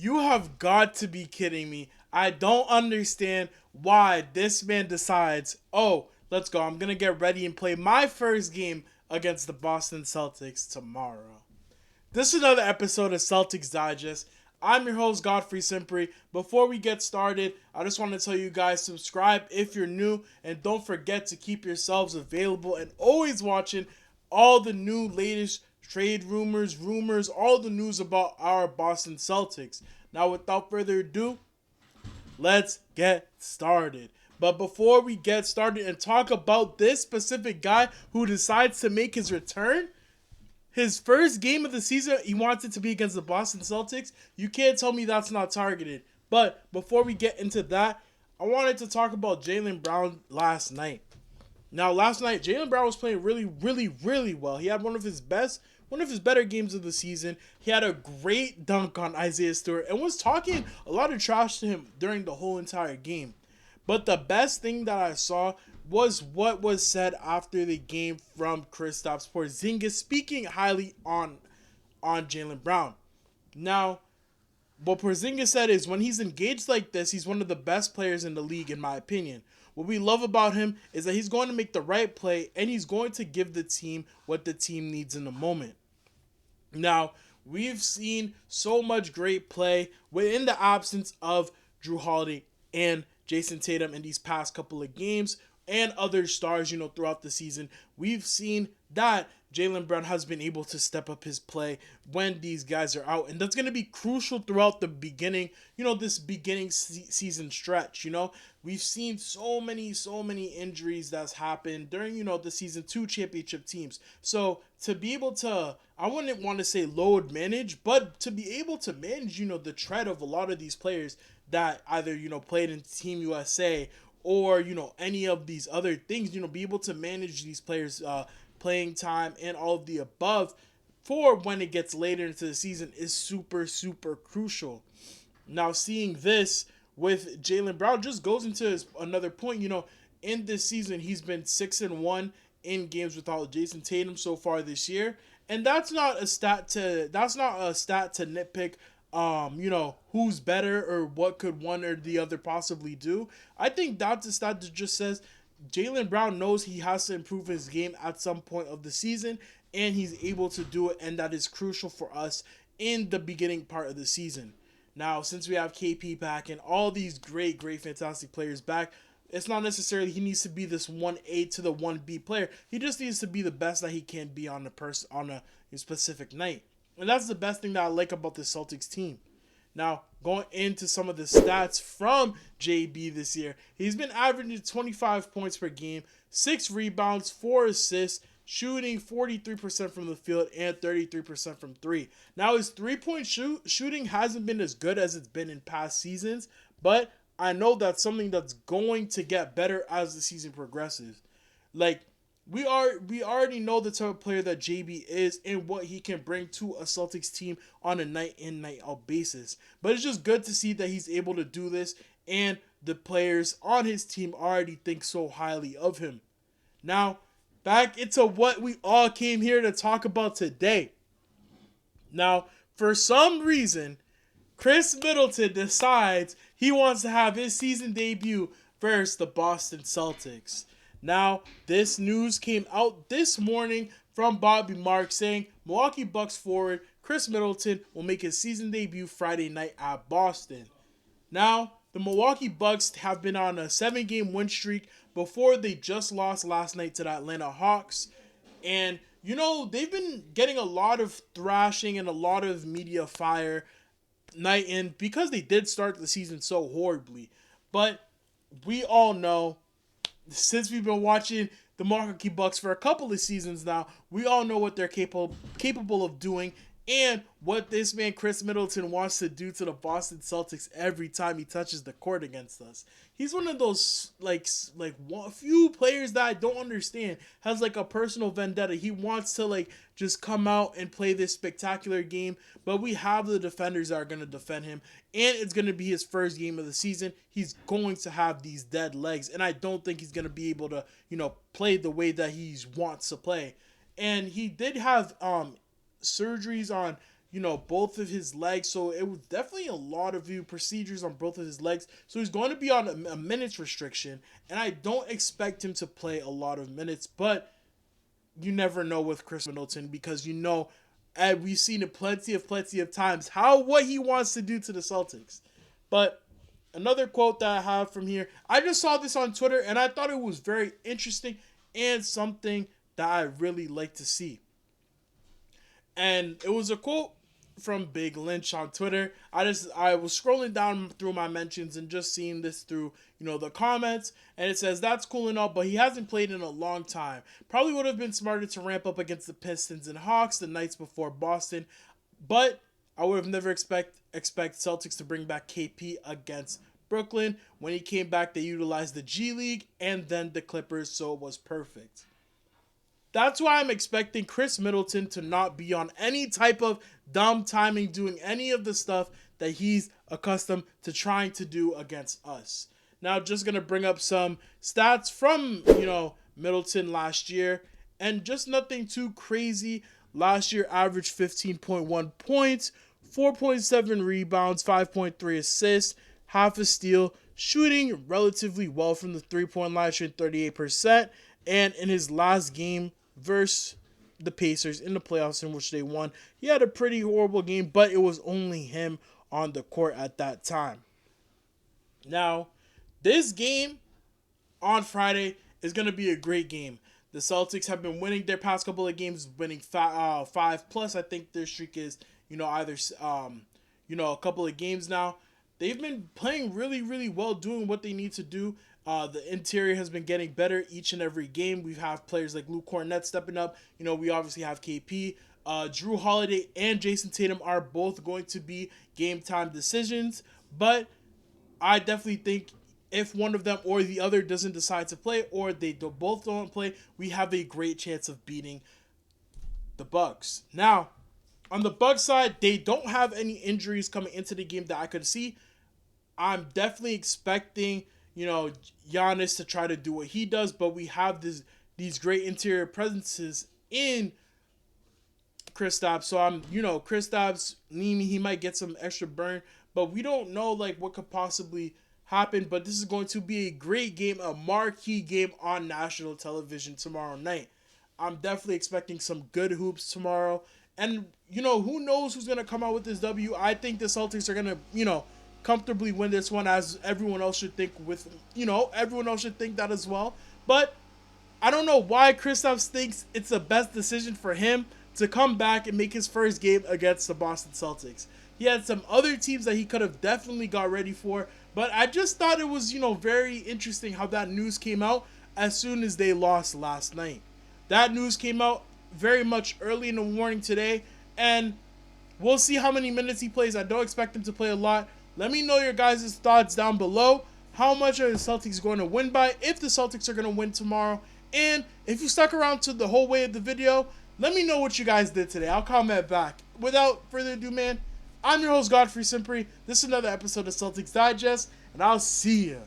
You have got to be kidding me. I don't understand why this man decides, oh, let's go. I'm going to get ready and play my first game against the Boston Celtics tomorrow. This is another episode of Celtics Digest. I'm your host, Godfrey Sympre. Before we get started, I just want to tell you guys, subscribe if you're new, and don't forget to keep yourselves available and always watching all the new latest trade rumors, all the news about our Boston Celtics. Now, without further ado, let's get started. But before we get started and talk about this specific guy who decides to make his return, his first game of the season, he wants it to be against the Boston Celtics. You can't tell me that's not targeted. But before we get into that, I wanted to talk about Jaylen Brown last night. Now, last night, Jaylen Brown was playing really well. He had one of his better games of the season. He had a great dunk on Isaiah Stewart and was talking a lot of trash to him during the whole entire game. But the best thing that I saw was what was said after the game from Kristaps Porziņģis, speaking highly on Jaylen Brown. Now, what Porziņģis said is when he's engaged like this, he's one of the best players in the league, in my opinion. What we love about him is that he's going to make the right play and he's going to give the team what the team needs in the moment. Now, we've seen so much great play within the absence of Jrue Holiday and Jayson Tatum in these past couple of games and other stars, throughout the season. We've seen that Jaylen Brown has been able to step up his play when these guys are out. And that's going to be crucial throughout the beginning, this beginning season stretch, We've seen so many injuries that's happened during, the season 2 championship teams. So to be able to, I wouldn't want to say load manage, but to be able to manage, the tread of a lot of these players that either, played in Team USA or, any of these other things, be able to manage these players' playing time and all of the above for when it gets later into the season is super crucial. Now, seeing this with Jaylen Brown just goes into another point. In this season, he's been 6-1 in games without Jayson Tatum so far this year, and that's not a stat to nitpick. Who's better or what could one or the other possibly do. I think that's a stat that just says Jaylen Brown knows he has to improve his game at some point of the season, and he's able to do it, and that is crucial for us in the beginning part of the season. Now, since we have KP back and all these great, fantastic players back, it's not necessarily he needs to be this 1A to the 1B player. He just needs to be the best that he can be on a specific night. And that's the best thing that I like about the Celtics team. Now, going into some of the stats from JB this year, he's been averaging 25 points per game, 6 rebounds, 4 assists, shooting 43% from the field and 33% from 3. Now, his 3-point shooting hasn't been as good as it's been in past seasons, but I know that's something that's going to get better as the season progresses. We already know the type of player that JB is and what he can bring to a Celtics team on a night in, night out basis. But it's just good to see that he's able to do this and the players on his team already think so highly of him. Now, back into what we all came here to talk about today. Now, for some reason, Khris Middleton decides he wants to have his season debut versus the Boston Celtics. Now, this news came out this morning from Bobby Marks saying Milwaukee Bucks forward Khris Middleton will make his season debut Friday night at Boston. Now, the Milwaukee Bucks have been on a 7-game win streak before they just lost last night to the Atlanta Hawks. And, they've been getting a lot of thrashing and a lot of media fire night in because they did start the season so horribly. But we all know, since we've been watching the Milwaukee Bucks for a couple of seasons now, we all know what they're capable of doing and what this man Khris Middleton wants to do to the Boston Celtics every time he touches the court against us. He's one of those few players that I don't understand. Has a personal vendetta. He wants to just come out and play this spectacular game, but we have the defenders that are going to defend him, and it's going to be his first game of the season. He's going to have these dead legs, and I don't think he's going to be able to play the way that he wants to play. And he did have surgeries on both of his legs. So it was definitely a lot of procedures on both of his legs. So he's going to be on a minutes restriction. And I don't expect him to play a lot of minutes. But you never know with Khris Middleton, because and we've seen it plenty of times, what he wants to do to the Celtics. But another quote that I have from here, I just saw this on Twitter and I thought it was very interesting and something that I really like to see. And it was a quote from Big Lynch on Twitter. I was scrolling down through my mentions and just seeing this through, the comments, and it says, "That's cool and all, but he hasn't played in a long time. Probably would have been smarter to ramp up against the Pistons and Hawks the nights before Boston, but I would have never expect Celtics to bring back KP against Brooklyn. When he came back, they utilized the G League and then the Clippers, so it was perfect." That's why I'm expecting Khris Middleton to not be on any type of dumb timing, doing any of the stuff that he's accustomed to trying to do against us. Now, just going to bring up some stats from, Middleton last year, and just nothing too crazy. Last year averaged 15.1 points, 4.7 rebounds, 5.3 assists, half a steal, shooting relatively well from the three-point line, shooting 38%, and in his last game versus the Pacers in the playoffs in which they won, he had a pretty horrible game, but it was only him on the court at that time. Now, this game on Friday is going to be a great game. The Celtics have been winning their past couple of games, winning 5+. I think their streak is, either a couple of games now. They've been playing really, really well, doing what they need to do. The interior has been getting better each and every game. We have players like Luke Cornett stepping up. We obviously have KP. Jrue Holiday and Jayson Tatum are both going to be game time decisions. But I definitely think if one of them or the other doesn't decide to play, or they both don't play, we have a great chance of beating the Bucks. Now, on the Bucks side, they don't have any injuries coming into the game that I could see. I'm definitely expecting, Giannis to try to do what he does, but we have these great interior presences in Kristaps. So Kristaps, he might get some extra burn, but we don't know what could possibly happen. But this is going to be a great game, a marquee game on national television tomorrow night. I'm definitely expecting some good hoops tomorrow. And, who knows who's going to come out with this W. I think the Celtics are going to, comfortably win this one, as everyone else should think everyone else should think that as well. But I don't know why Kristaps thinks it's the best decision for him to come back and make his first game against the Boston Celtics. He had some other teams that he could have definitely got ready for, but I just thought it was, very interesting how that news came out as soon as they lost last night. That news came out very much early in the morning today, and we'll see how many minutes he plays. I don't expect him to play a lot. Let me know your guys' thoughts down below. How much are the Celtics going to win by? If the Celtics are going to win tomorrow. And if you stuck around to the whole way of the video, let me know what you guys did today. I'll comment back. Without further ado, man, I'm your host, Godfrey Sympre. This is another episode of Celtics Digest, and I'll see ya.